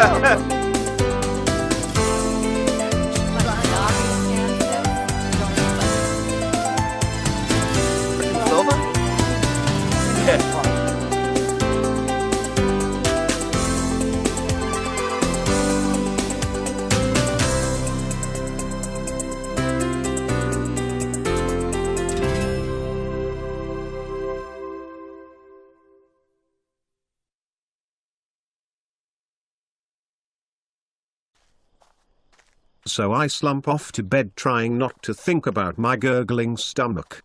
Silver? Yeah. So I slump off to bed trying not to think about my gurgling stomach.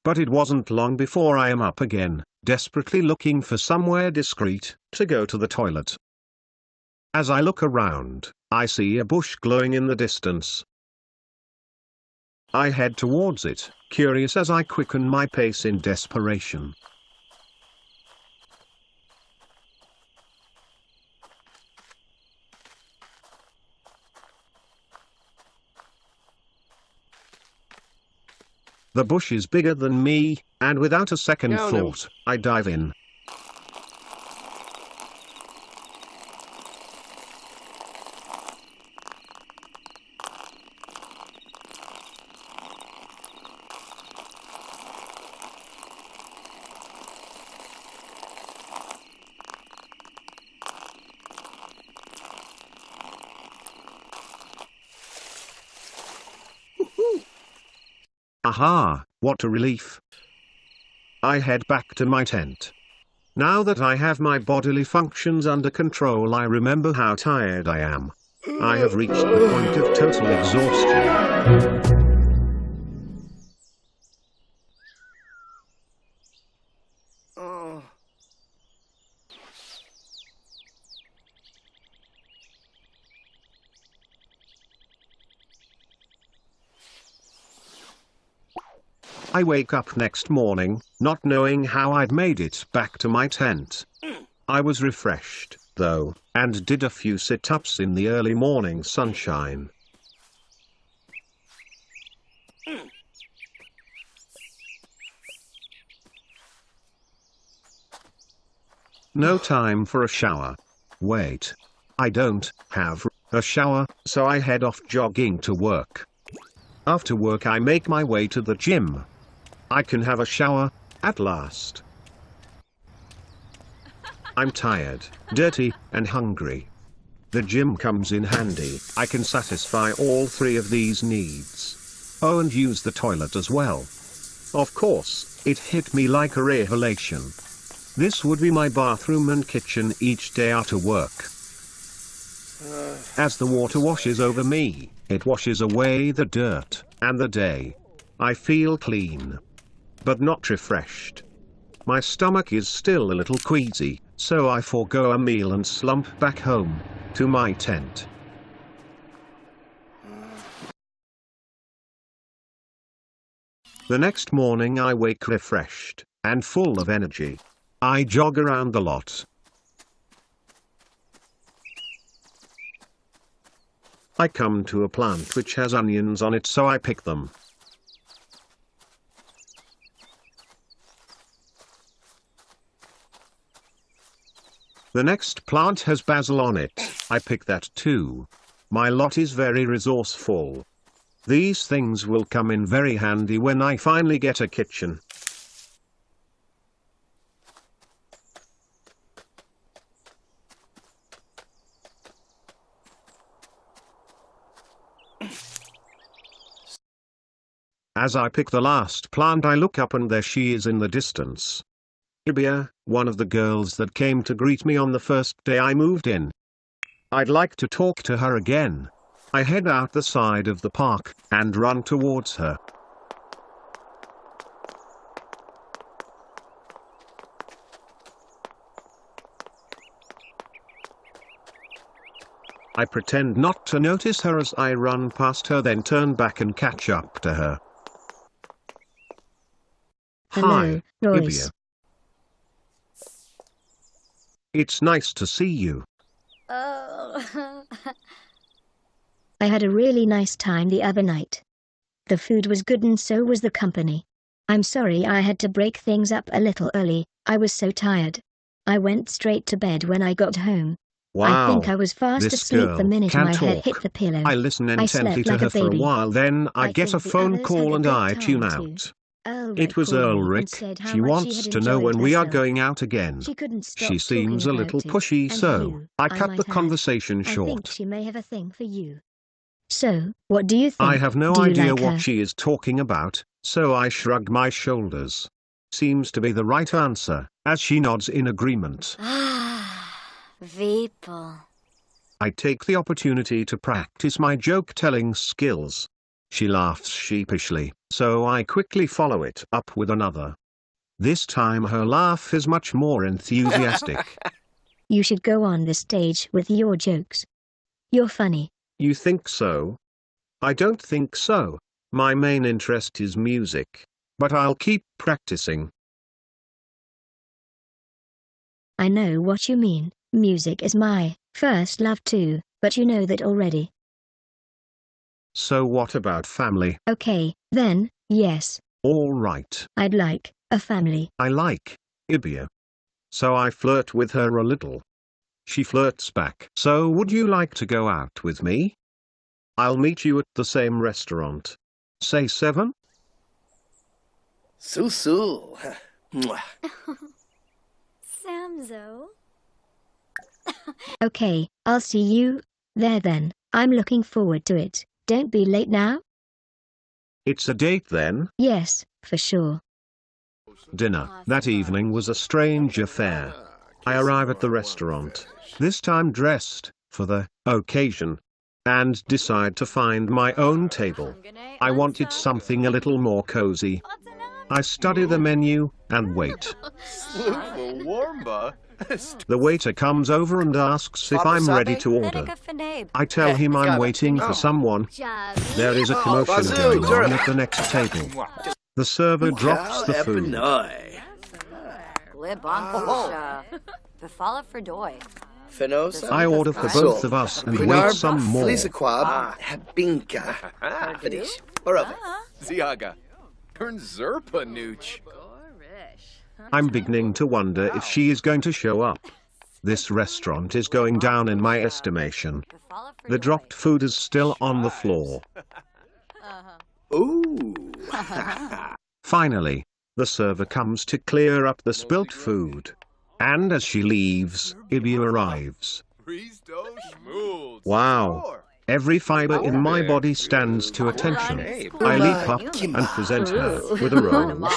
But it wasn't long before I am up again, desperately looking for somewhere discreet to go to the toilet. As I look around, I see a bush glowing in the distance. I head towards it, curious as I quicken my pace in desperation. The bush is bigger than me, and without a second thought, I dive in. Aha, what a relief. I head back to my tent. Now that I have my bodily functions under control, I remember how tired I am. I have reached the point of total exhaustion. I wake up next morning, not knowing how I'd made it back to my tent. I was refreshed, though, and did a few sit-ups in the early morning sunshine. No time for a shower. Wait. I don't have a shower, so I head off jogging to work. After work I make my way to the gym. I can have a shower, at last. I'm tired, dirty, and hungry. The gym comes in handy. I can satisfy all three of these needs. Oh, and use the toilet as well. Of course, it hit me like a revelation. This would be my bathroom and kitchen each day after work. As the water washes over me, it washes away the dirt and the day. I feel clean, but not refreshed. My stomach is still a little queasy, so I forego a meal and slump back home, to my tent. The next morning I wake refreshed, and full of energy. I jog around the lot. I come to a plant which has onions on it, so I pick them. The next plant has basil on it. I pick that too. My lot is very resourceful. These things will come in very handy when I finally get a kitchen. As I pick the last plant, I look up and there she is in the distance. Ibia, one of the girls that came to greet me on the first day I moved in. I'd like to talk to her again. I head out the side of the park and run towards her. I pretend not to notice her as I run past her, then turn back and catch up to her. Hello, Hi, Royce. Ibia. It's nice to see you. Oh. I had a really nice time the other night. The food was good and so was the company. I'm sorry I had to break things up a little early, I was so tired. I went straight to bed when I got home. I think I was fast asleep the minute my head hit the pillow. I listen intently to her for a while, then I get a phone call and I tune out. It was Ulrich. She wants to know when we are going out again. She seems a little pushy, so I cut the conversation short. I think she may have a thing for you. So, what do you think? I have no idea what she is talking about, so I shrug my shoulders. Seems to be the right answer, as she nods in agreement. People. I take the opportunity to practice my joke-telling skills. She laughs sheepishly, so I quickly follow it up with another. This time her laugh is much more enthusiastic. You should go on the stage with your jokes. You're funny. You think so? I don't think so. My main interest is music. But I'll keep practicing. I know what you mean. Music is my first love too, but you know that already. So what about family? Okay, then, yes. All right. I'd like a family. I like Ibia. So I flirt with her a little. She flirts back. So would you like to go out with me? I'll meet you at the same restaurant. Say 7? Susu. Samzo. Okay, I'll see you there then. I'm looking forward to it. Don't be late now. It's a date then? Yes, for sure. Dinner that evening was a strange affair. I arrive at the restaurant, this time dressed for the occasion, and decide to find my own table. I wanted something a little more cozy. I study the menu and wait. The waiter comes over and asks if I'm ready to order. I tell him I'm waiting for someone. There is a commotion going on at the next table. The server drops the food. I order for both of us and wait some more. I'm beginning to wonder if she is going to show up. This restaurant is going down in my estimation. The dropped food is still on the floor. Ooh. Finally, the server comes to clear up the spilt food. And as she leaves, Ibia arrives. Wow. Every fiber in my body stands to attention. I leap up and present her with a rose.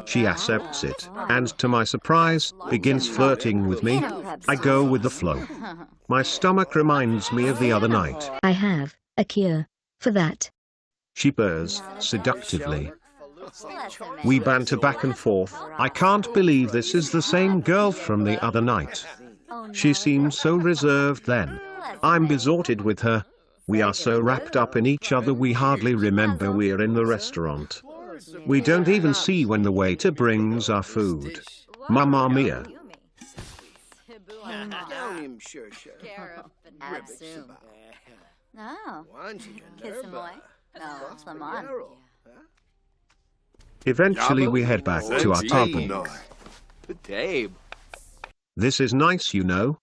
She accepts it, and to my surprise, begins flirting with me. I go with the flow. My stomach reminds me of the other night. I have a cure for that. She purrs seductively. We banter back and forth. I can't believe this is the same girl from the other night. She seems so reserved then. I'm besotted with her. We are so wrapped up in each other we hardly remember we're in the restaurant. We don't even see when the waiter brings our food. Mamma mia. Eventually we head back to our table. This is nice, you know.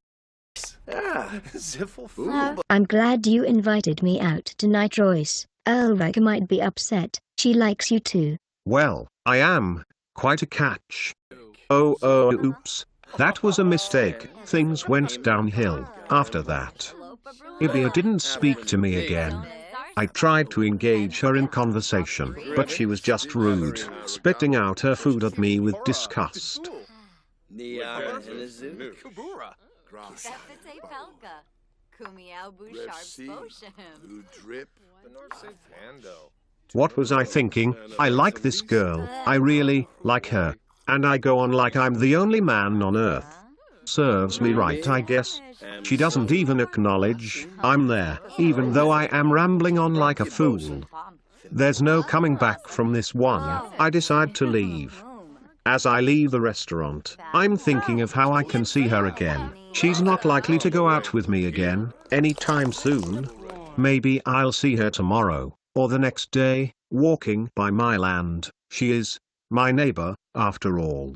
I'm glad you invited me out tonight, Royce. Ulrich might be upset. She likes you too. Well, I am. Quite a catch. Oh, oops. That was a mistake. Things went downhill after that. Ibia didn't speak to me again. I tried to engage her in conversation, but she was just rude, spitting out her food at me with disgust. What was I thinking? I like this girl, I really like her, and I go on like I'm the only man on earth. Serves me right, I guess. She doesn't even acknowledge I'm there, even though I am rambling on like a fool. There's no coming back from this one. I decide to leave. As I leave the restaurant, I'm thinking of how I can see her again. She's not likely to go out with me again anytime soon. Maybe I'll see her tomorrow. Or the next day, walking by my land, she is my neighbor, after all.